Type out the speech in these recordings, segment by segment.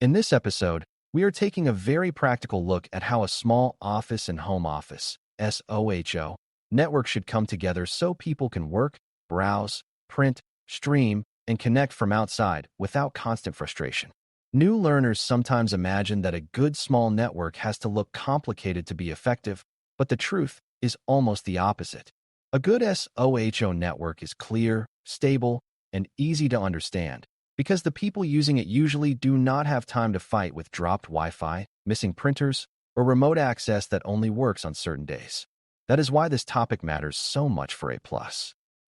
In this episode, we are taking a very practical look at how a small office and home office (SOHO) network should come together so people can work, browse, print, stream, and connect from outside without constant frustration. New learners sometimes imagine that a good small network has to look complicated to be effective, but the truth is almost the opposite. A good SOHO network is clear, stable, and easy to understand, because the people using it usually do not have time to fight with dropped Wi-Fi, missing printers, or remote access that only works on certain days. That is why this topic matters so much for A+.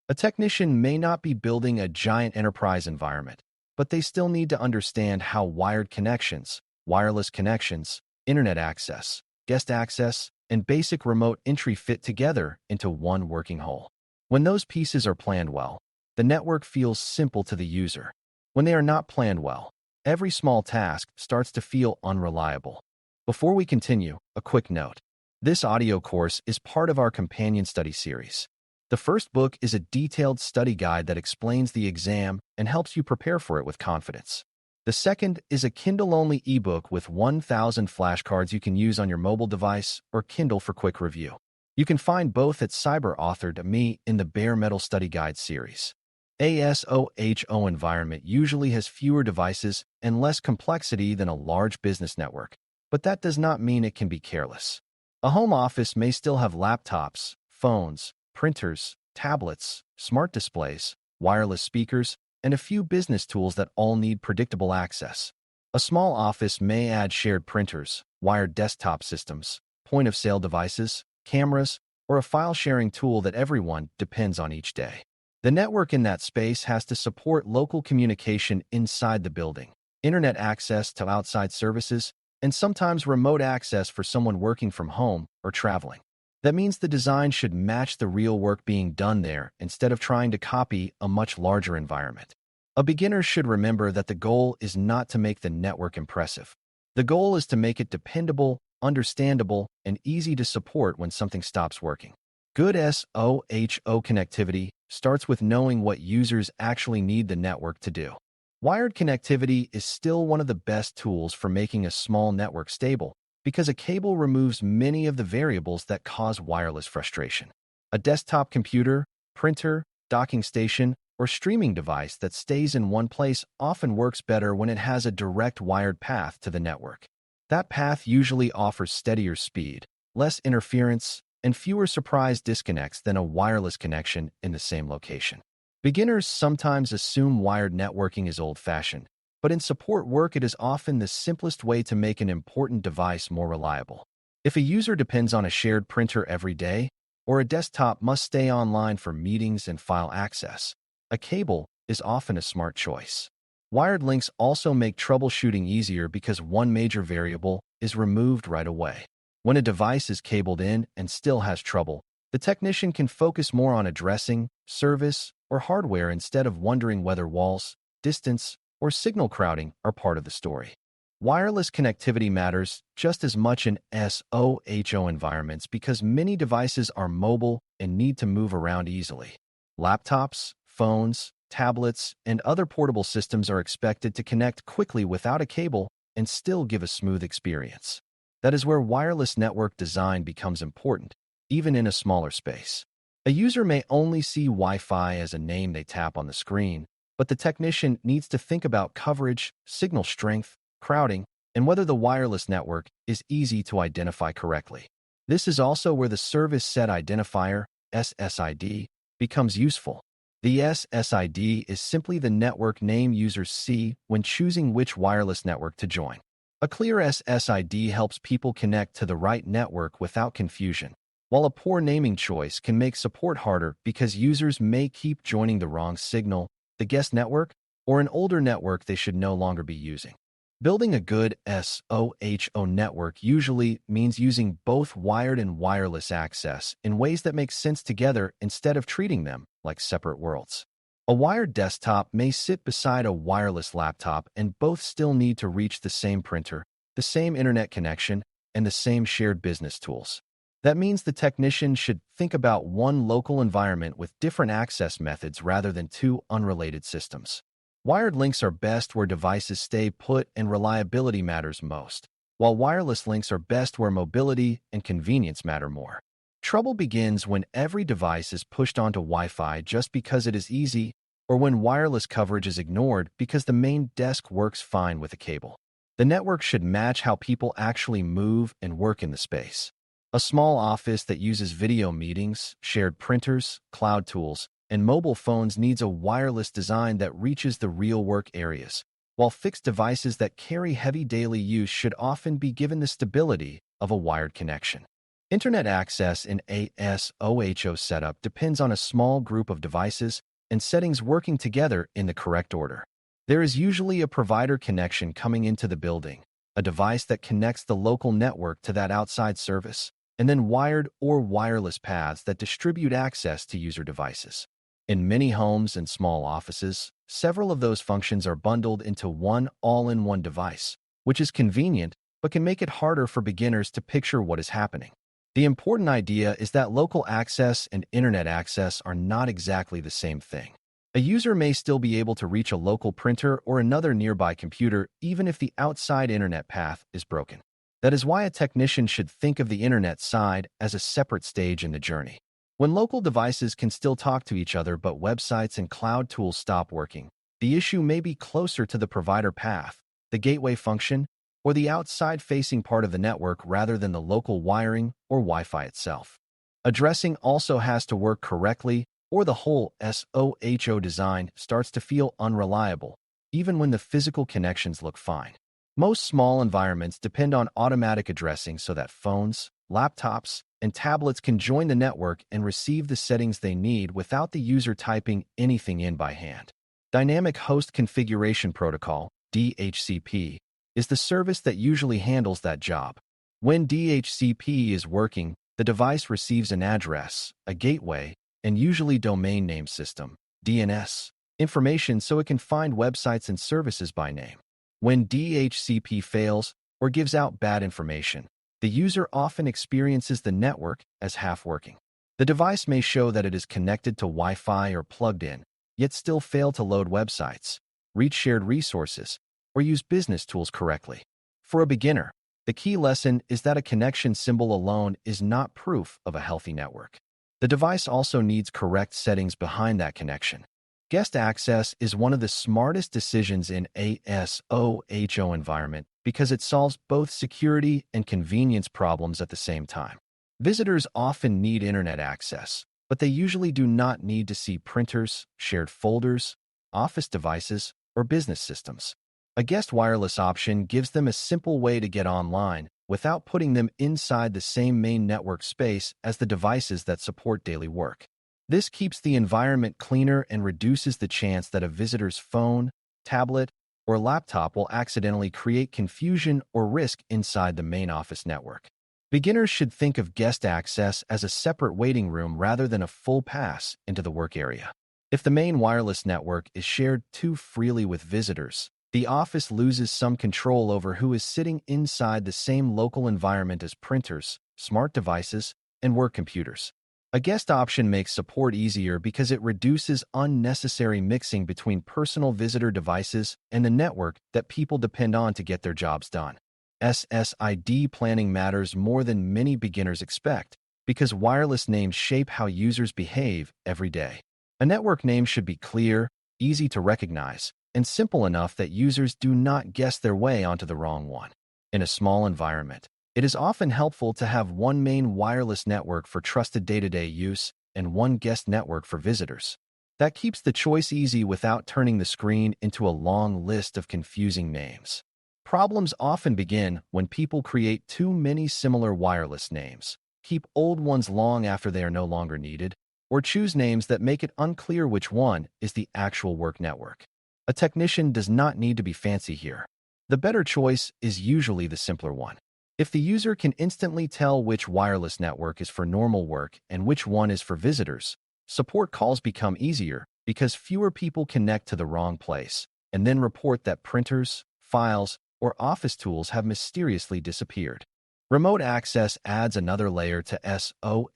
A technician may not be building a giant enterprise environment, but they still need to understand how wired connections, wireless connections, internet access, guest access, and basic remote entry fit together into one working whole. When those pieces are planned well, the network feels simple to the user. When they are not planned well, every small task starts to feel unreliable. Before we continue, a quick note. This audio course is part of our companion study series. The first book is a detailed study guide that explains the exam and helps you prepare for it with confidence. The second is a Kindle-only ebook with 1,000 flashcards you can use on your mobile device or Kindle for quick review. You can find both at Cyber.Me in the Bare Metal Study Guide series. A SOHO environment usually has fewer devices and less complexity than a large business network, but that does not mean it can be careless. A home office may still have laptops, phones, printers, tablets, smart displays, wireless speakers, and a few business tools that all need predictable access. A small office may add shared printers, wired desktop systems, point-of-sale devices, cameras, or a file-sharing tool that everyone depends on each day. The network in that space has to support local communication inside the building, internet access to outside services, and sometimes remote access for someone working from home or traveling. That means the design should match the real work being done there instead of trying to copy a much larger environment. A beginner should remember that the goal is not to make the network impressive. The goal is to make it dependable, understandable, and easy to support when something stops working. Good SOHO connectivity starts with knowing what users actually need the network to do. Wired connectivity is still one of the best tools for making a small network stable, because a cable removes many of the variables that cause wireless frustration. A desktop computer, printer, docking station, or streaming device that stays in one place often works better when it has a direct wired path to the network. That path usually offers steadier speed, less interference, and fewer surprise disconnects than a wireless connection in the same location. Beginners sometimes assume wired networking is old-fashioned, but in support work it is often the simplest way to make an important device more reliable. If a user depends on a shared printer every day, or a desktop must stay online for meetings and file access, a cable is often a smart choice. Wired links also make troubleshooting easier because one major variable is removed right away. When a device is cabled in and still has trouble, the technician can focus more on addressing, service, or hardware instead of wondering whether walls, distance, or signal crowding are part of the story. Wireless connectivity matters just as much in SOHO environments because many devices are mobile and need to move around easily. Laptops, phones, tablets, and other portable systems are expected to connect quickly without a cable and still give a smooth experience. That is where wireless network design becomes important, even in a smaller space. A user may only see Wi-Fi as a name they tap on the screen, but the technician needs to think about coverage, signal strength, crowding, and whether the wireless network is easy to identify correctly. This is also where the Service Set Identifier, SSID, becomes useful. The SSID is simply the network name users see when choosing which wireless network to join. A clear SSID helps people connect to the right network without confusion, while a poor naming choice can make support harder because users may keep joining the wrong signal, the guest network, or an older network they should no longer be using. Building a good SOHO network usually means using both wired and wireless access in ways that make sense together instead of treating them like separate worlds. A wired desktop may sit beside a wireless laptop and both still need to reach the same printer, the same internet connection, and the same shared business tools. That means the technician should think about one local environment with different access methods rather than two unrelated systems. Wired links are best where devices stay put and reliability matters most, while wireless links are best where mobility and convenience matter more. Trouble begins when every device is pushed onto Wi-Fi just because it is easy, or when wireless coverage is ignored because the main desk works fine with a cable. The network should match how people actually move and work in the space. A small office that uses video meetings, shared printers, cloud tools, and mobile phones needs a wireless design that reaches the real work areas, while fixed devices that carry heavy daily use should often be given the stability of a wired connection. Internet access in a SOHO setup depends on a small group of devices and settings working together in the correct order. There is usually a provider connection coming into the building, a device that connects the local network to that outside service, and then wired or wireless paths that distribute access to user devices. In many homes and small offices, several of those functions are bundled into one all-in-one device, which is convenient but can make it harder for beginners to picture what is happening. The important idea is that local access and internet access are not exactly the same thing. A user may still be able to reach a local printer or another nearby computer even if the outside internet path is broken. That is why a technician should think of the internet side as a separate stage in the journey. When local devices can still talk to each other but websites and cloud tools stop working, the issue may be closer to the provider path, the gateway function, or the outside-facing part of the network rather than the local wiring or Wi-Fi itself. Addressing also has to work correctly, or the whole SOHO design starts to feel unreliable, even when the physical connections look fine. Most small environments depend on automatic addressing so that phones, laptops, and tablets can join the network and receive the settings they need without the user typing anything in by hand. Dynamic Host Configuration Protocol, DHCP, is the service that usually handles that job. When DHCP is working, the device receives an address, a gateway, and usually domain name system, DNS, information so it can find websites and services by name. When DHCP fails or gives out bad information, the user often experiences the network as half-working. The device may show that it is connected to Wi-Fi or plugged in, yet still fail to load websites, reach shared resources, or use business tools correctly. For a beginner, the key lesson is that a connection symbol alone is not proof of a healthy network. The device also needs correct settings behind that connection. Guest access is one of the smartest decisions in a SOHO environment because it solves both security and convenience problems at the same time. Visitors often need internet access, but they usually do not need to see printers, shared folders, office devices, or business systems. A guest wireless option gives them a simple way to get online without putting them inside the same main network space as the devices that support daily work. This keeps the environment cleaner and reduces the chance that a visitor's phone, tablet, or laptop will accidentally create confusion or risk inside the main office network. Beginners should think of guest access as a separate waiting room rather than a full pass into the work area. If the main wireless network is shared too freely with visitors, the office loses some control over who is sitting inside the same local environment as printers, smart devices, and work computers. A guest option makes support easier because it reduces unnecessary mixing between personal visitor devices and the network that people depend on to get their jobs done. SSID planning matters more than many beginners expect because wireless names shape how users behave every day. A network name should be clear, easy to recognize, and simple enough that users do not guess their way onto the wrong one. In a small environment, it is often helpful to have one main wireless network for trusted day-to-day use and one guest network for visitors. That keeps the choice easy without turning the screen into a long list of confusing names. Problems often begin when people create too many similar wireless names, keep old ones long after they are no longer needed, or choose names that make it unclear which one is the actual work network. A technician does not need to be fancy here. The better choice is usually the simpler one. If the user can instantly tell which wireless network is for normal work and which one is for visitors, support calls become easier because fewer people connect to the wrong place and then report that printers, files, or office tools have mysteriously disappeared. Remote access adds another layer to SOHO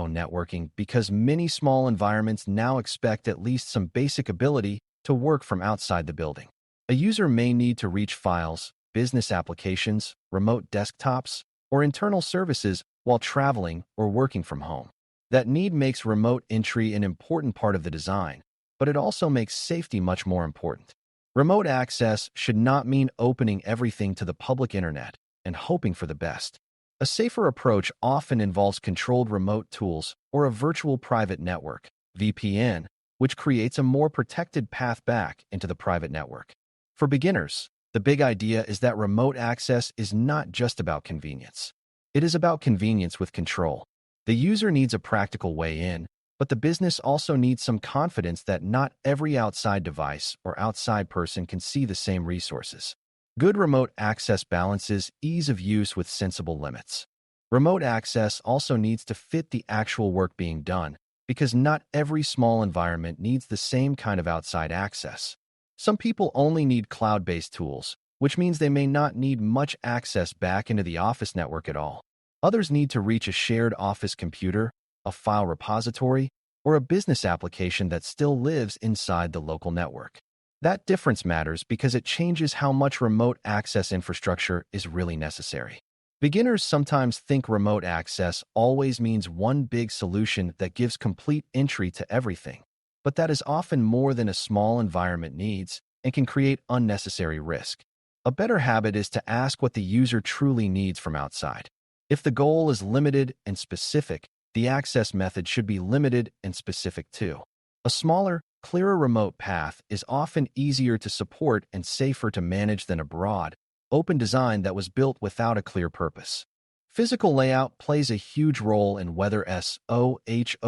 networking because many small environments now expect at least some basic ability to work from outside the building. A user may need to reach files, business applications, remote desktops, or internal services while traveling or working from home. That need makes remote entry an important part of the design, but it also makes safety much more important. Remote access should not mean opening everything to the public internet and hoping for the best. A safer approach often involves controlled remote tools or a virtual private network, VPN, which creates a more protected path back into the private network. For beginners, the big idea is that remote access is not just about convenience. It is about convenience with control. The user needs a practical way in, but the business also needs some confidence that not every outside device or outside person can see the same resources. Good remote access balances ease of use with sensible limits. Remote access also needs to fit the actual work being done, because not every small environment needs the same kind of outside access. Some people only need cloud-based tools, which means they may not need much access back into the office network at all. Others need to reach a shared office computer, a file repository, or a business application that still lives inside the local network. That difference matters because it changes how much remote access infrastructure is really necessary. Beginners sometimes think remote access always means one big solution that gives complete entry to everything, but that is often more than a small environment needs and can create unnecessary risk. A better habit is to ask what the user truly needs from outside. If the goal is limited and specific, the access method should be limited and specific too. A smaller, clearer remote path is often easier to support and safer to manage than a broad, open design that was built without a clear purpose. Physical layout plays a huge role in whether SOHO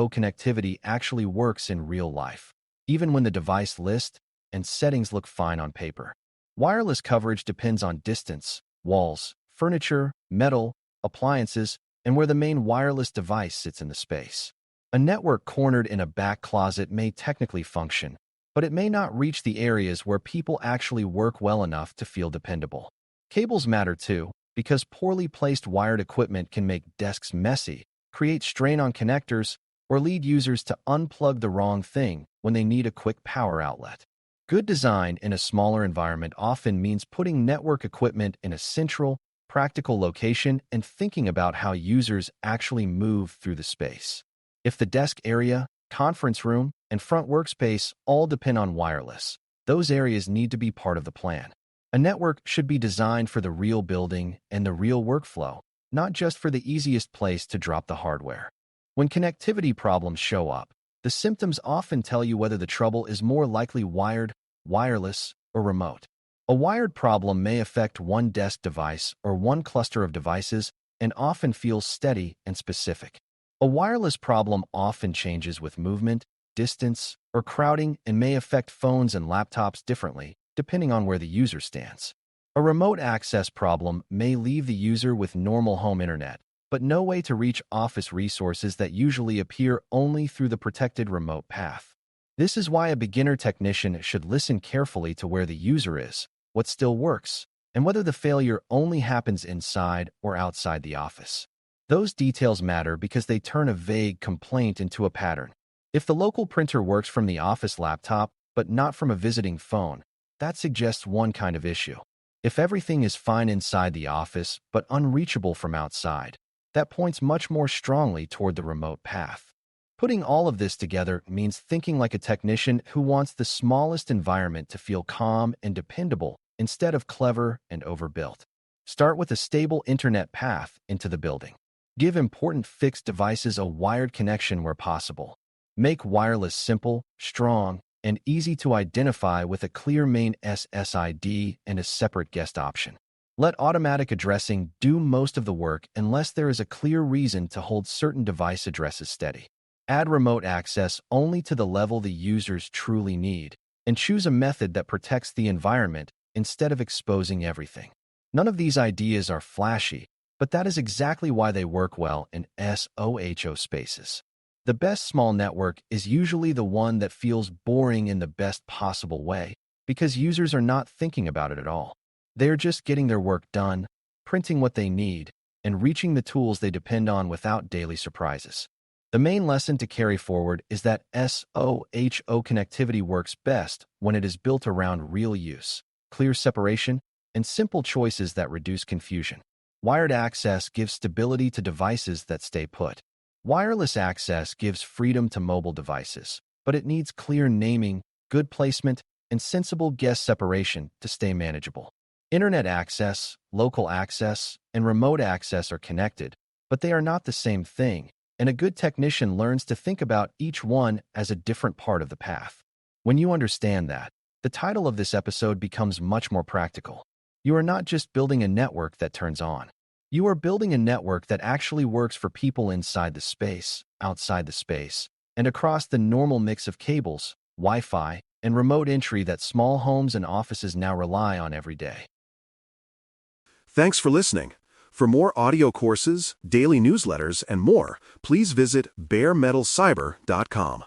connectivity actually works in real life, even when the device list and settings look fine on paper. Wireless coverage depends on distance, walls, furniture, metal, appliances, and where the main wireless device sits in the space. A network cornered in a back closet may technically function, but it may not reach the areas where people actually work well enough to feel dependable. Cables matter too, because poorly placed wired equipment can make desks messy, create strain on connectors, or lead users to unplug the wrong thing when they need a quick power outlet. Good design in a smaller environment often means putting network equipment in a central, practical location and thinking about how users actually move through the space. If the desk area, conference room, and front workspace all depend on wireless, those areas need to be part of the plan. A network should be designed for the real building and the real workflow, not just for the easiest place to drop the hardware. When connectivity problems show up, the symptoms often tell you whether the trouble is more likely wired, wireless, or remote. A wired problem may affect one desk device or one cluster of devices and often feels steady and specific. A wireless problem often changes with movement, distance, or crowding and may affect phones and laptops differently, depending on where the user stands. A remote access problem may leave the user with normal home internet, but no way to reach office resources that usually appear only through the protected remote path. This is why a beginner technician should listen carefully to where the user is, what still works, and whether the failure only happens inside or outside the office. Those details matter because they turn a vague complaint into a pattern. If the local printer works from the office laptop, but not from a visiting phone, that suggests one kind of issue. If everything is fine inside the office, but unreachable from outside, that points much more strongly toward the remote path. Putting all of this together means thinking like a technician who wants the smallest environment to feel calm and dependable instead of clever and overbuilt. Start with a stable internet path into the building. Give important fixed devices a wired connection where possible. Make wireless simple, strong, and easy to identify with a clear main SSID and a separate guest option. Let automatic addressing do most of the work unless there is a clear reason to hold certain device addresses steady. Add remote access only to the level the users truly need, and choose a method that protects the environment instead of exposing everything. None of these ideas are flashy, but that is exactly why they work well in SOHO spaces. The best small network is usually the one that feels boring in the best possible way, because users are not thinking about it at all. They are just getting their work done, printing what they need, and reaching the tools they depend on without daily surprises. The main lesson to carry forward is that SOHO connectivity works best when it is built around real use, clear separation, and simple choices that reduce confusion. Wired access gives stability to devices that stay put. Wireless access gives freedom to mobile devices, but it needs clear naming, good placement, and sensible guest separation to stay manageable. Internet access, local access, and remote access are connected, but they are not the same thing, and a good technician learns to think about each one as a different part of the path. When you understand that, the title of this episode becomes much more practical. You are not just building a network that turns on. You are building a network that actually works for people inside the space, outside the space, and across the normal mix of cables, Wi-Fi, and remote entry that small homes and offices now rely on every day. Thanks for listening. For more audio courses, daily newsletters, and more, please visit BareMetalCyber.com.